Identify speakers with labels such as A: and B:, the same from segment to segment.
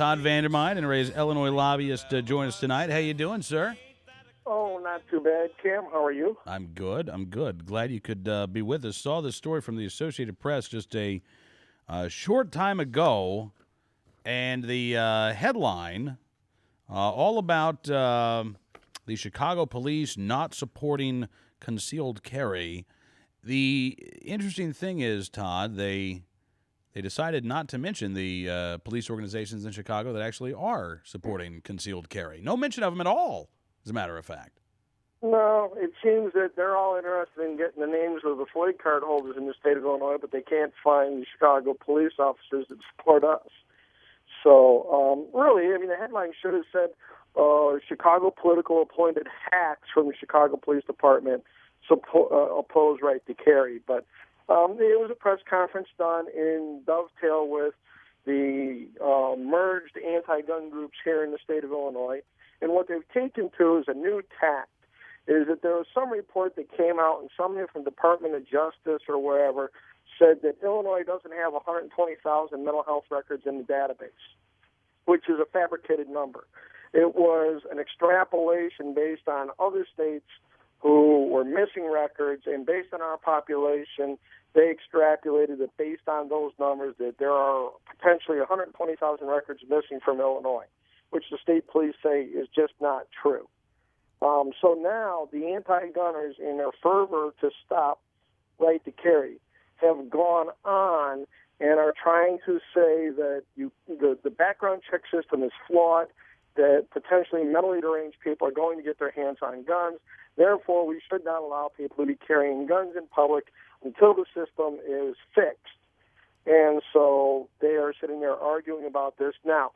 A: Todd Vandermine and Ray's Illinois lobbyist join us tonight. How you doing, sir?
B: Oh, not too bad, Cam. How are you?
A: I'm good. I'm good. Glad you could be with us. Saw this story from the Associated Press just a short time ago, and the headline all about the Chicago police not supporting concealed carry. The interesting thing is, Todd, they decided not to mention the police organizations in Chicago that actually are supporting concealed carry. No mention of them at all, as a matter of fact.
B: No, it seems that they're all interested in getting the names of the FOID card holders in the state of Illinois, but they can't find the Chicago police officers that support us. So, really, I mean, the headline should have said Chicago political appointed hacks from the Chicago Police Department oppose right to carry. But it was a press conference done in dovetail with the merged anti-gun groups here in the state of Illinois. And what they've taken to is a new tack. Is that there was some report that came out, and somebody from Department of Justice or wherever said that Illinois doesn't have 120,000 mental health records in the database, which is a fabricated number. It was an extrapolation based on other states who were missing records, and based on our population, they extrapolated that based on those numbers that there are potentially 120,000 records missing from Illinois, which the state police say is just not true. So now the anti-gunners, in their fervor to stop right to carry, have gone on and are trying to say that the background check system is flawed, that potentially mentally deranged people are going to get their hands on guns. Therefore, we should not allow people to be carrying guns in public until the system is fixed. And so they are sitting there arguing about this. Now,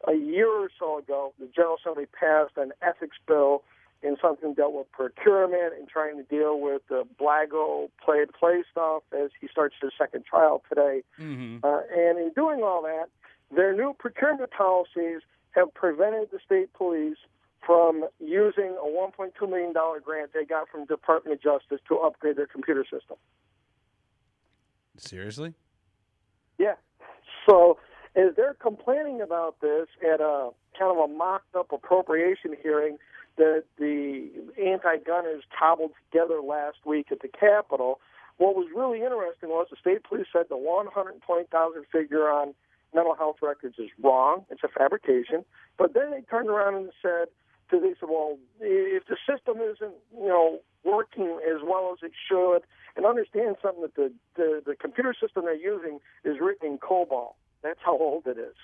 B: a year or so ago, the General Assembly passed an ethics bill in something dealt with procurement and trying to deal with the Blago play stuff as he starts his second trial today.
A: Mm-hmm.
B: And in doing all that, their new procurement policies have prevented the state police from using a $1.2 million grant they got from the Department of Justice to upgrade their computer system.
A: Seriously?
B: Yeah. So as they're complaining about this at a kind of a mocked-up appropriation hearing that the anti-gunners cobbled together last week at the Capitol, what was really interesting was the state police said the 120,000 figure on mental health records is wrong. It's a fabrication. But then they turned around and said, well, if the system isn't, working as well as it should, and understand something that the computer system they're using is written in COBOL. That's how old it is.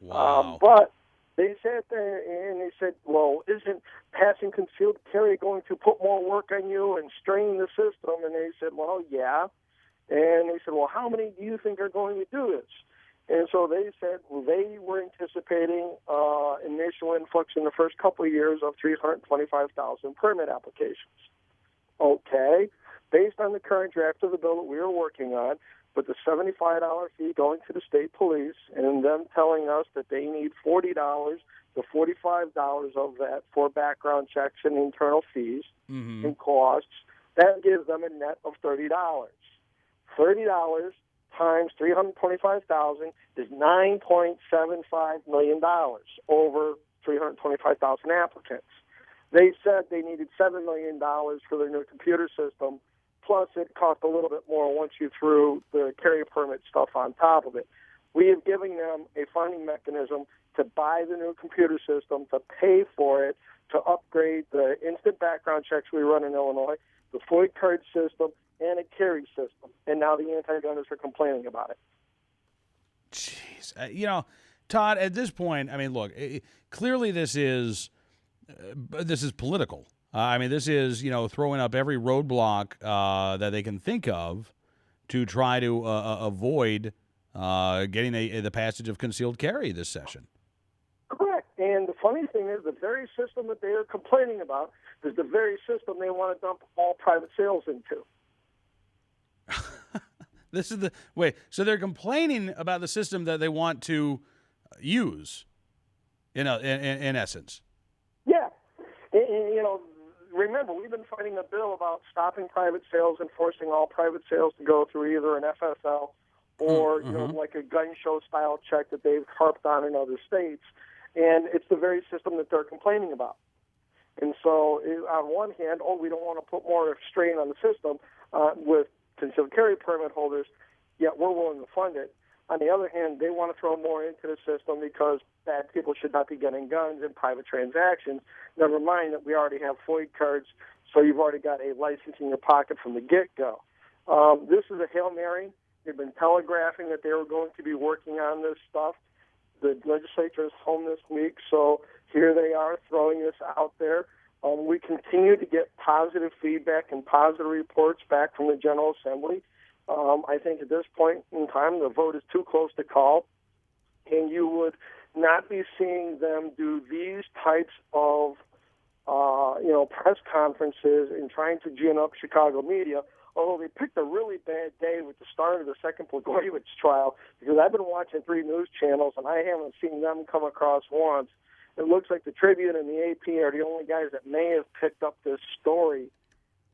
A: Wow.
B: But they sat there and they said, well, isn't passing concealed carry going to put more work on you and strain the system? And they said, well, yeah. And they said, well, how many do you think are going to do this? And so they said they were anticipating initial influx in the first couple of years of 325,000 permit applications. Okay. Based on the current draft of the bill that we are working on, with the $75 fee going to the state police and them telling us that they need $40 to $45 of that for background checks and internal fees and costs, that gives them a net of $30. $30 times 325,000 is $9.75 million over 325,000 applicants. They said they needed $7 million for their new computer system. Plus, it cost a little bit more once you threw the carry permit stuff on top of it. We have given them a funding mechanism to buy the new computer system, to pay for it, to upgrade the instant background checks we run in Illinois, the FOID card system, and a carry system. And now the anti-gunners are complaining about it.
A: Jeez. Todd, at this point, I mean, look, clearly this is political. This is, throwing up every roadblock that they can think of to try to avoid getting the passage of concealed carry this session.
B: Correct. And the funny thing is the very system that they are complaining about is the very system they want to dump all private sales into.
A: So they're complaining about the system that they want to use, in essence.
B: Yeah. Remember, we've been fighting a bill about stopping private sales and forcing all private sales to go through either an FSL or you know, like a gun show style check that they've harped on in other states, and it's the very system that they're complaining about. And so, on one hand, we don't want to put more strain on the system with concealed carry permit holders, yet we're willing to fund it. On the other hand, they want to throw more into the system because bad people should not be getting guns in private transactions. Never mind that we already have FOID cards, so you've already got a license in your pocket from the get-go. This is a Hail Mary. They've been telegraphing that they were going to be working on this stuff. The legislature is home this week, so here they are throwing this out there. We continue to get positive feedback and positive reports back from the General Assembly. I think at this point in time, the vote is too close to call, and you would not be seeing them do these types of, press conferences and trying to gin up Chicago media, although they picked a really bad day with the start of the second Blagojevich trial, because I've been watching 3 news channels, and I haven't seen them come across once. It looks like the Tribune and the AP are the only guys that may have picked up this story.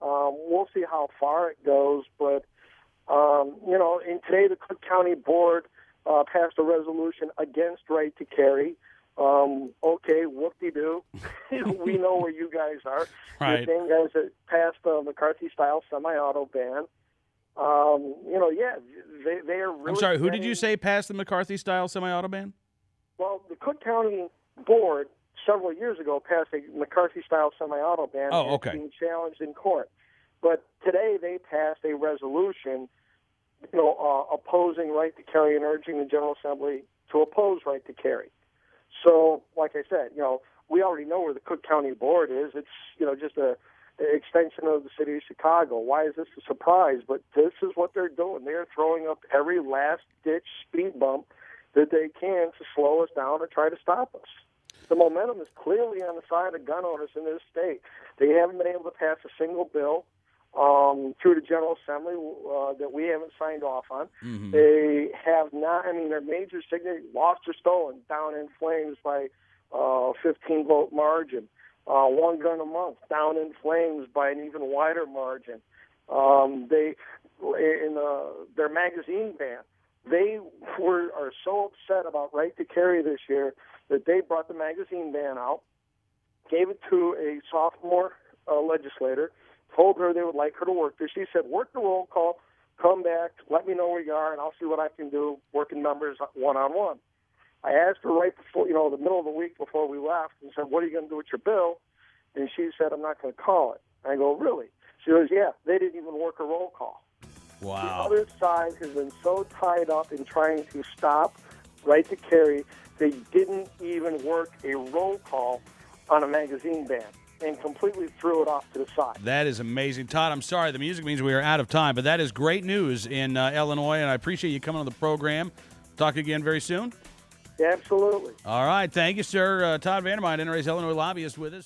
B: We'll see how far it goes, but and today the Cook County Board passed a resolution against right to carry. Okay, whoop-de-doo. We know where you guys are.
A: Right.
B: The same guys that passed the McCarthy-style semi-auto ban. They are really...
A: I'm sorry, who did you say passed the McCarthy-style semi-auto ban?
B: Well, the Cook County Board several years ago passed a McCarthy-style semi-auto ban.
A: Oh, okay.
B: Being challenged in court. But today they passed a resolution, opposing right to carry and urging the General Assembly to oppose right to carry. So, like I said, we already know where the Cook County Board is. It's, just an extension of the city of Chicago. Why is this a surprise? But this is what they're doing. They're throwing up every last-ditch speed bump that they can to slow us down or try to stop us. The momentum is clearly on the side of gun owners in this state. They haven't been able to pass a single bill through the General Assembly that we haven't signed off on. Mm-hmm. They have not, their major signature, lost or stolen, down in flames by 15-vote margin. One gun a month, down in flames by an even wider margin. Their magazine ban, they are so upset about right to carry this year that they brought the magazine ban out, gave it to a sophomore legislator, told her they would like her to work there. She said, work the roll call, come back, let me know where you are, and I'll see what I can do working numbers one-on-one. I asked her right before, the middle of the week before we left, and said, what are you going to do with your bill? And she said, I'm not going to call it. I go, really? She goes, yeah, they didn't even work a roll call.
A: Wow.
B: The other side has been so tied up in trying to stop right to carry, they didn't even work a roll call on a magazine ban and completely threw it off to the side.
A: That is amazing. Todd, I'm sorry. The music means we are out of time, but that is great news in Illinois, and I appreciate you coming on the program. Talk again very soon.
B: Yeah, absolutely.
A: All right. Thank you, sir. Todd Vandermine, NRA's Illinois lobbyist with us.